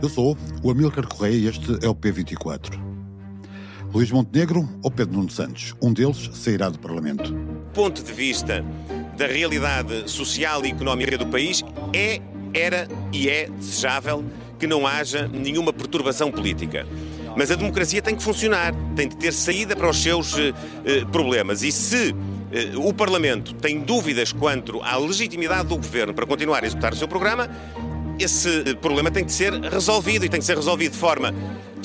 Eu sou o Amílcar Correia e este é o P24. Luís Montenegro ou Pedro Nuno Santos? Um deles sairá do Parlamento. Do ponto de vista da realidade social e económica do país, era e é desejável que não haja nenhuma perturbação política. Mas a democracia tem que funcionar, tem de ter saída para os seus problemas. E se o Parlamento tem dúvidas quanto à legitimidade do Governo para continuar a executar o seu programa, esse problema tem de ser resolvido e tem de ser resolvido de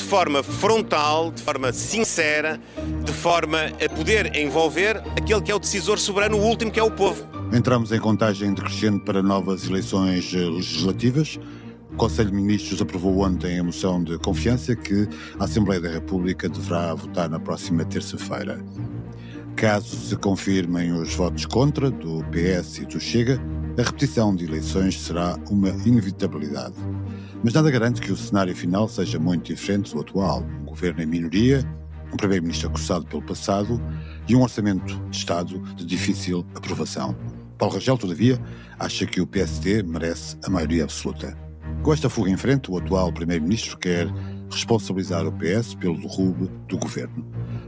forma frontal, de forma sincera, de forma a poder envolver aquele que é o decisor soberano, o último, que é o povo. Entramos em contagem decrescente para novas eleições legislativas. O Conselho de Ministros aprovou ontem a moção de confiança que a Assembleia da República deverá votar na próxima terça-feira. Caso se confirmem os votos contra do PS e do Chega, a repetição de eleições será uma inevitabilidade. Mas nada garante que o cenário final seja muito diferente do atual. Um governo em minoria, um primeiro-ministro acusado pelo passado e um orçamento de Estado de difícil aprovação. Paulo Rangel, todavia, acha que o PSD merece a maioria absoluta. Com esta fuga em frente, o atual primeiro-ministro quer responsabilizar o PS pelo derrube do governo.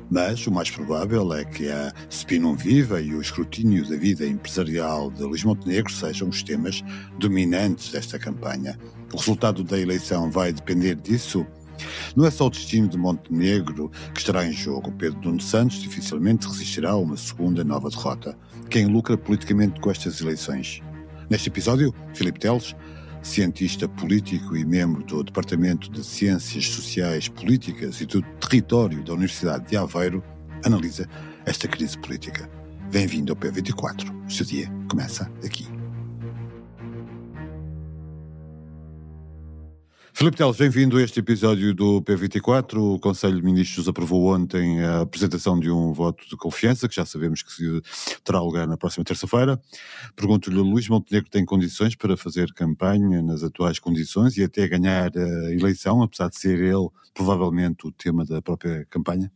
Mas o mais provável é que a Spinum Viva e o escrutínio da vida empresarial de Luís Montenegro sejam os temas dominantes desta campanha. O resultado da eleição vai depender disso. Não é só o destino de Montenegro que estará em jogo. Pedro Nuno Santos dificilmente resistirá a uma segunda nova derrota. Quem lucra politicamente com estas eleições? Neste episódio, Filipe Teles, cientista político e membro do Departamento de Ciências Sociais Políticas e do Território da Universidade de Aveiro, analisa esta crise política. Bem-vindo ao P24. O seu dia começa aqui. Filipe Teles, bem-vindo a este episódio do P24. O Conselho de Ministros aprovou ontem a apresentação de um voto de confiança, que já sabemos que terá lugar na próxima terça-feira. Pergunto-lhe, Luís Montenegro tem condições para fazer campanha nas atuais condições e até ganhar a eleição, apesar de ser ele provavelmente o tema da própria campanha?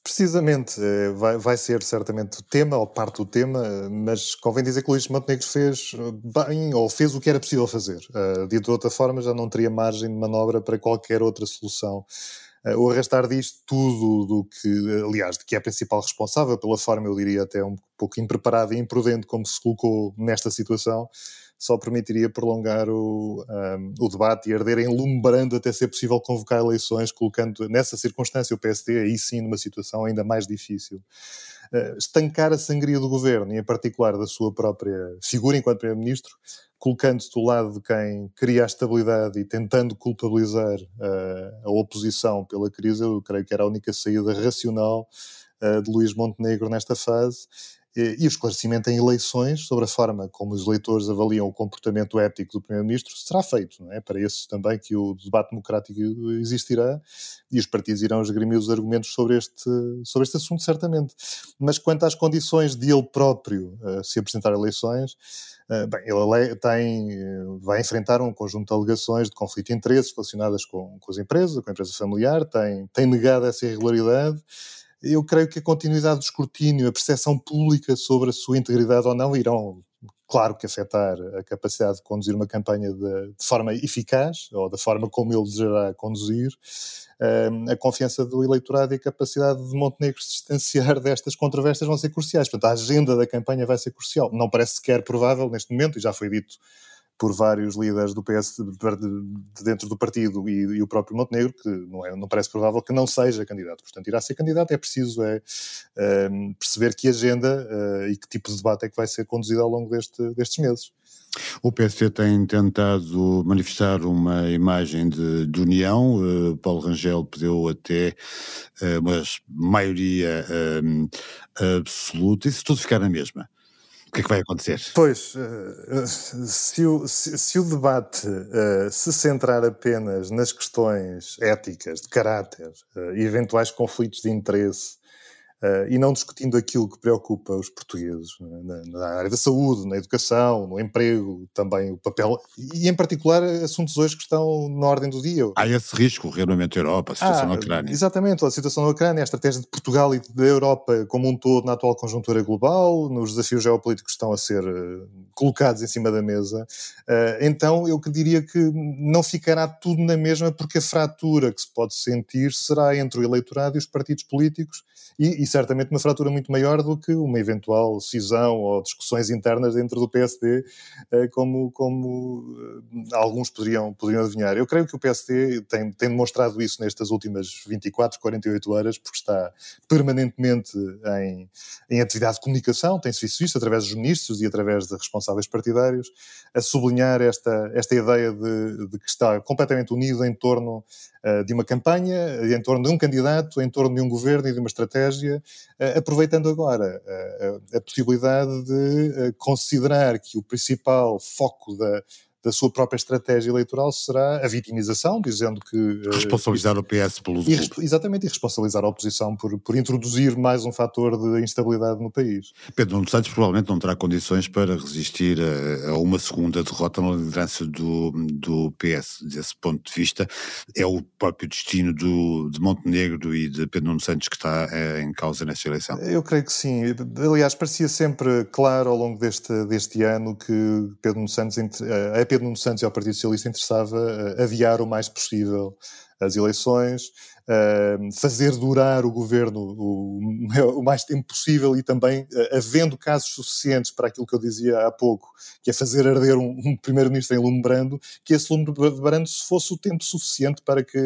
Precisamente, vai ser certamente o tema, ou parte do tema, mas convém dizer que o Luís Montenegro fez bem, ou fez o que era possível fazer. Dito de outra forma, já não teria margem de manobra para qualquer outra solução. O arrastar disto tudo do que, aliás, de que é a principal responsável pela forma, eu diria até um pouco impreparada e imprudente como se colocou nesta situação, só permitiria prolongar o debate e arder enlumbrando até ser possível convocar eleições, colocando nessa circunstância o PSD aí sim numa situação ainda mais difícil. Estancar a sangria do governo e em particular da sua própria figura enquanto primeiro-ministro, colocando-se do lado de quem cria a estabilidade e tentando culpabilizar a oposição pela crise, eu creio que era a única saída racional de Luís Montenegro nesta fase. E o esclarecimento em eleições sobre a forma como os eleitores avaliam o comportamento ético do Primeiro-Ministro será feito, não é? Para isso também que o debate democrático existirá e os partidos irão esgrimir os argumentos sobre este assunto, certamente. Mas quanto às condições de ele próprio se apresentar a eleições, bem, ele vai enfrentar um conjunto de alegações de conflito de interesses relacionadas com as empresas, com a empresa familiar, tem negado essa irregularidade. Eu creio que a continuidade do escrutínio, a percepção pública sobre a sua integridade ou não irão, claro que afetar a capacidade de conduzir uma campanha de forma eficaz, ou da forma como ele desejará conduzir. A confiança do eleitorado e a capacidade de Montenegro se distanciar destas controvérsias vão ser cruciais. Portanto, a agenda da campanha vai ser crucial. Não parece sequer provável neste momento, e já foi dito por vários líderes do PS de dentro do partido e o próprio Montenegro, que não parece provável que não seja candidato. Portanto, irá ser candidato, é preciso perceber que agenda e que tipo de debate é que vai ser conduzido ao longo destes meses. O PSD tem tentado manifestar uma imagem de união. Paulo Rangel pediu até uma maioria absoluta. E se tudo ficar na mesma, o que é que vai acontecer? Pois, se o debate se centrar apenas nas questões éticas, de caráter, e eventuais conflitos de interesse, e não discutindo aquilo que preocupa os portugueses, na área da saúde, na educação, no emprego, também o papel, e em particular assuntos hoje que estão na ordem do dia. Há esse risco, o rearmamento da Europa, a situação na Ucrânia. Exatamente, a situação na Ucrânia, a estratégia de Portugal e da Europa como um todo na atual conjuntura global, nos desafios geopolíticos que estão a ser colocados em cima da mesa. Então eu diria que não ficará tudo na mesma, porque a fratura que se pode sentir será entre o eleitorado e os partidos políticos, e certamente uma fratura muito maior do que uma eventual cisão ou discussões internas dentro do PSD, como alguns poderiam adivinhar. Eu creio que o PSD tem demonstrado isso nestas últimas 24, 48 horas, porque está permanentemente em atividade de comunicação, tem-se visto isso através dos ministros e através de responsáveis partidários, a sublinhar esta ideia de que está completamente unido em torno de uma campanha, em torno de um candidato, em torno de um governo e de uma estratégia, aproveitando agora a possibilidade de considerar que o principal foco da sua própria estratégia eleitoral será a vitimização, dizendo que... responsabilizar o PS pelo... Exatamente, e responsabilizar a oposição por introduzir mais um fator de instabilidade no país. Pedro Nuno Santos provavelmente não terá condições para resistir a uma segunda derrota na liderança do PS. Desse ponto de vista, é o próprio destino de Montenegro e de Pedro Nuno Santos que está em causa nesta eleição. Eu creio que sim. Aliás, parecia sempre claro ao longo deste ano que Pedro Nuno Santos e ao Partido Socialista interessava adiar o mais possível as eleições, fazer durar o governo o mais tempo possível e também, havendo casos suficientes para aquilo que eu dizia há pouco, que é fazer arder um primeiro-ministro em lume brando, que esse lume brando fosse o tempo suficiente para que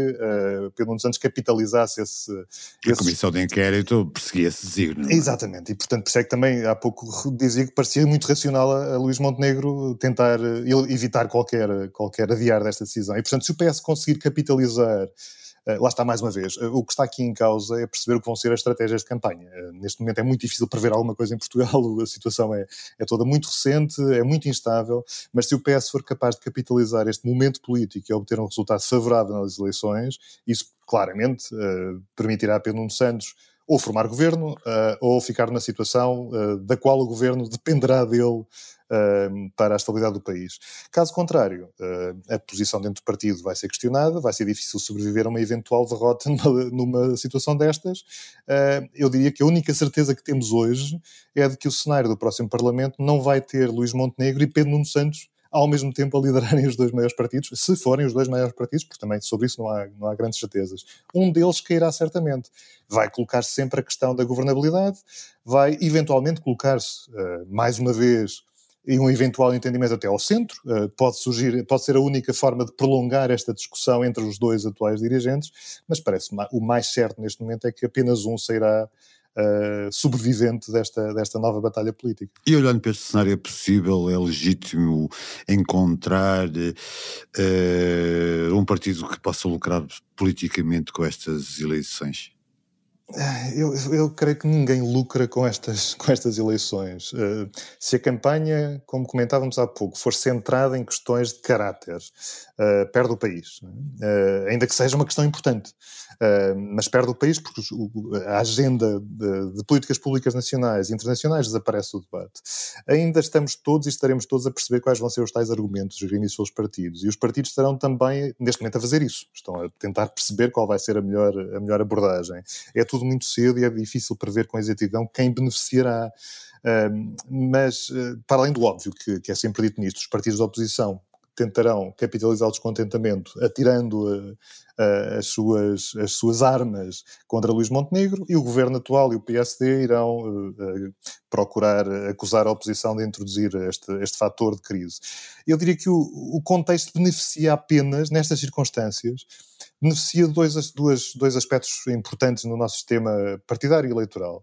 Pedro Nuno Santos capitalizasse A comissão de inquérito perseguia esse desígnio. Exatamente, e portanto por isso é que também há pouco dizia que parecia muito racional a Luís Montenegro tentar evitar qualquer adiar desta decisão. E portanto, se o PS conseguir capitalizar, lá está mais uma vez, o que está aqui em causa é perceber o que vão ser as estratégias de campanha. Neste momento é muito difícil prever alguma coisa em Portugal, a situação é toda muito recente, é muito instável, mas se o PS for capaz de capitalizar este momento político e obter um resultado favorável nas eleições, isso claramente permitirá a Pedro Nuno Santos ou formar governo, ou ficar na situação da qual o governo dependerá dele para a estabilidade do país. Caso contrário, a posição dentro do partido vai ser questionada, vai ser difícil sobreviver a uma eventual derrota numa situação destas. Eu diria que a única certeza que temos hoje é de que o cenário do próximo Parlamento não vai ter Luís Montenegro e Pedro Nuno Santos ao mesmo tempo a liderarem os dois maiores partidos, se forem os dois maiores partidos, porque também sobre isso não há grandes certezas. Um deles cairá certamente. Vai colocar-se sempre a questão da governabilidade, vai eventualmente colocar-se, mais uma vez, em um eventual entendimento até ao centro, pode ser a única forma de prolongar esta discussão entre os dois atuais dirigentes, mas parece-me o mais certo neste momento é que apenas um sairá sobrevivente desta nova batalha política. E olhando para este cenário, é possível, é legítimo encontrar um partido que possa lucrar politicamente com estas eleições? Eu creio que ninguém lucra com estas eleições. Se a campanha, como comentávamos há pouco, for centrada em questões de caráter, perde o país. Ainda que seja uma questão importante. Mas perde o país porque a agenda de políticas públicas nacionais e internacionais desaparece do debate. Ainda estamos todos e estaremos todos a perceber quais vão ser os tais argumentos esgrimidos pelos partidos. E os partidos estarão também, neste momento, a fazer isso. Estão a tentar perceber qual vai ser a melhor abordagem. É tudo muito cedo e é difícil prever com exatidão quem beneficiará. Mas, para além do óbvio que é sempre dito nisto, os partidos da oposição tentarão capitalizar o descontentamento atirando as suas armas contra Luís Montenegro, e o governo atual e o PSD irão procurar acusar a oposição de introduzir este fator de crise. Eu diria que o contexto beneficia apenas, nestas circunstâncias, beneficia de dois aspectos importantes no nosso sistema partidário e eleitoral.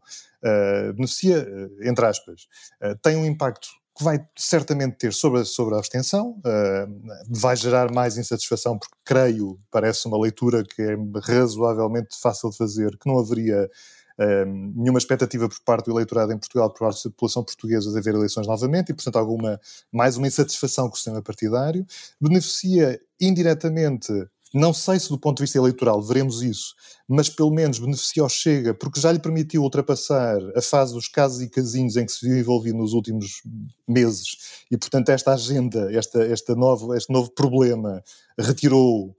Beneficia, entre aspas, tem um impacto que vai certamente ter sobre a abstenção, vai gerar mais insatisfação, porque parece uma leitura que é razoavelmente fácil de fazer, que não haveria nenhuma expectativa por parte do eleitorado em Portugal, por parte da população portuguesa, de haver eleições novamente, e portanto mais uma insatisfação com o sistema partidário. Beneficia indiretamente Não sei se do ponto de vista eleitoral veremos isso, mas pelo menos beneficia ao Chega, porque já lhe permitiu ultrapassar a fase dos casos e casinhos em que se viu envolvido nos últimos meses, e portanto esta agenda, este novo problema retirou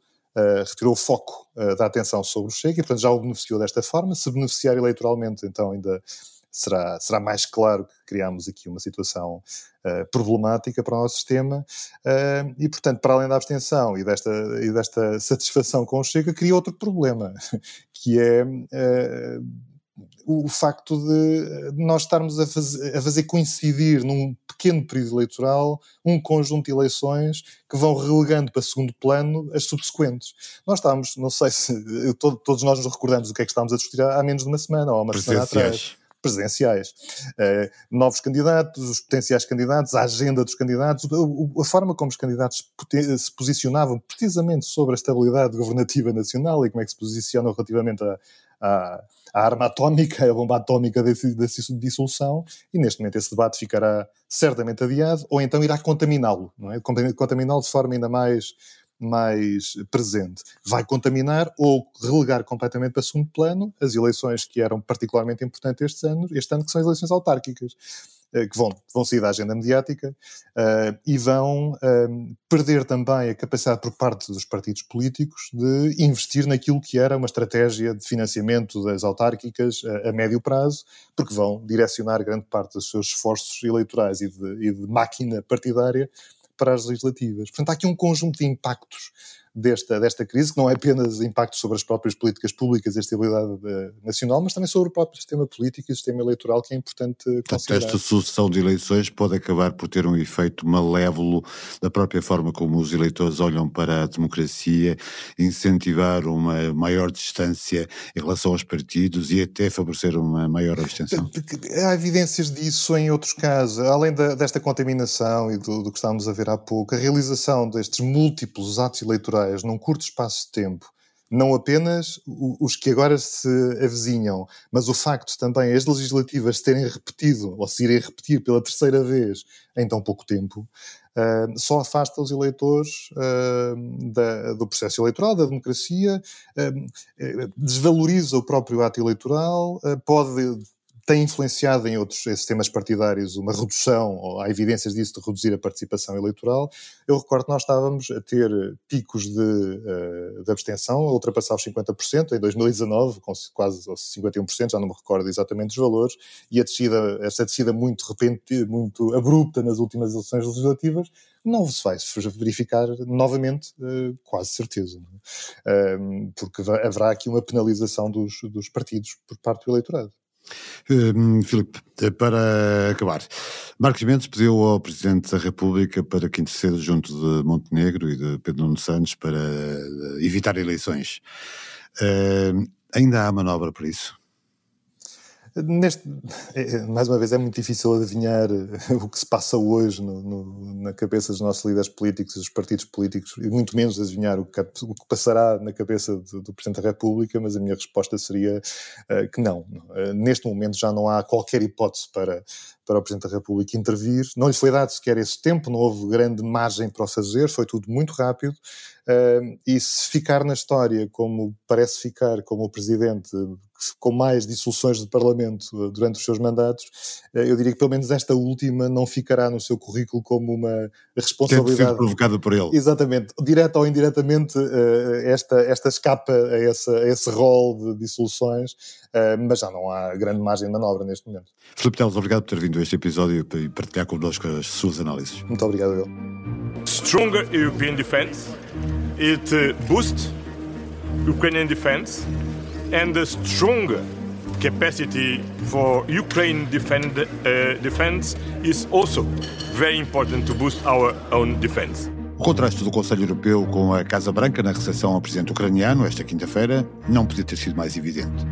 o foco da atenção sobre o Chega, e portanto já o beneficiou desta forma. Se beneficiar eleitoralmente, então ainda será mais claro que criámos aqui uma situação problemática para o nosso sistema, e portanto, para além da abstenção e desta satisfação com o Chega, cria outro problema, que é o facto de nós estarmos a fazer coincidir num pequeno período eleitoral um conjunto de eleições que vão relegando para segundo plano as subsequentes. Nós estávamos, não sei se todos nós nos recordamos do que é que estávamos a discutir há menos de uma semana ou uma semana atrás. Presidenciais. Novos candidatos, os potenciais candidatos, a agenda dos candidatos, a forma como os candidatos se posicionavam precisamente sobre a estabilidade governativa nacional e como é que se posicionam relativamente à arma atómica, à bomba atómica da dissolução, e neste momento esse debate ficará certamente adiado, ou então irá contaminá-lo, não é? Contaminá-lo de forma ainda mais presente. Vai contaminar ou relegar completamente para segundo plano as eleições que eram particularmente importantes este ano, que são as eleições autárquicas, que vão sair da agenda mediática e vão perder também a capacidade por parte dos partidos políticos de investir naquilo que era uma estratégia de financiamento das autárquicas a médio prazo, porque vão direcionar grande parte dos seus esforços eleitorais e de máquina partidária para as legislativas. Portanto, há aqui um conjunto de impactos desta crise, que não é apenas impactos sobre as próprias políticas públicas e a estabilidade nacional, mas também sobre o próprio sistema político e o sistema eleitoral, que é importante considerar. Esta sucessão de eleições pode acabar por ter um efeito malévolo da própria forma como os eleitores olham para a democracia, incentivar uma maior distância em relação aos partidos e até favorecer uma maior abstenção. Há evidências disso em outros casos. Além desta contaminação e do que estávamos a ver há pouco, a realização destes múltiplos atos eleitorais num curto espaço de tempo, não apenas os que agora se avizinham, mas o facto também as legislativas se terem repetido, ou se irem repetir pela terceira vez em tão pouco tempo, só afasta os eleitores do processo eleitoral, da democracia, desvaloriza o próprio ato eleitoral, tem influenciado em outros sistemas partidários uma redução, ou há evidências disso, de reduzir a participação eleitoral. Eu recordo que nós estávamos a ter picos de abstenção, a ultrapassar os 50%, em 2019, com quase aos 51%, já não me recordo exatamente os valores, e esta descida muito repentina, muito abrupta nas últimas eleições legislativas, não se vai verificar novamente, quase certeza, porque haverá aqui uma penalização dos partidos por parte do eleitorado. Filipe, para acabar, Marcos Mendes pediu ao Presidente da República para que interceda junto de Montenegro e de Pedro Nuno Santos para evitar eleições. Ainda há manobra para isso? Mais uma vez, é muito difícil adivinhar o que se passa hoje na cabeça dos nossos líderes políticos e dos partidos políticos, e muito menos adivinhar o que passará na cabeça do Presidente da República, mas a minha resposta seria que não. Neste momento já não há qualquer hipótese para o Presidente da República intervir. Não lhe foi dado sequer esse tempo, não houve grande margem para o fazer, foi tudo muito rápido. E se ficar na história como parece ficar, como o Presidente, com mais dissoluções de Parlamento durante os seus mandatos, eu diria que pelo menos esta última não ficará no seu currículo como uma responsabilidade... Tendo sido provocada por ele. Exatamente. Direta ou indiretamente, esta escapa a esse rol de dissoluções, mas já não há grande margem de manobra neste momento. Filipe Teles, obrigado por ter vindo a este episódio e partilhar connosco as suas análises. Muito obrigado, eu. Stronger European defense, it boosts Ukrainian defense, and a stronger capacity for Ukraine defense is also very important to boost our own defense. O contraste do Conselho Europeu com a Casa Branca na recepção ao presidente ucraniano esta quinta-feira não podia ter sido mais evidente.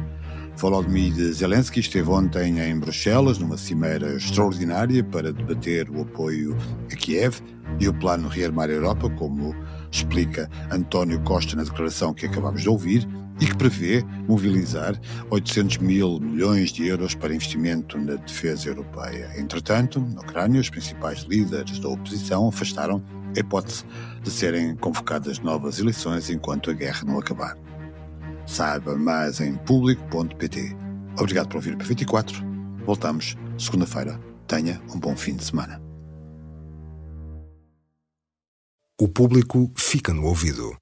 Volodymyr Zelensky esteve ontem em Bruxelas numa cimeira extraordinária para debater o apoio a Kiev e o plano Rearmar a Europa, como explica António Costa na declaração que acabamos de ouvir, e que prevê mobilizar 800 mil milhões de euros para investimento na defesa europeia. Entretanto, na Ucrânia, os principais líderes da oposição afastaram a hipótese de serem convocadas novas eleições enquanto a guerra não acabar. Saiba mais em público.pt. Obrigado por ouvir o P24. Voltamos segunda-feira. Tenha um bom fim de semana. O Público fica no ouvido.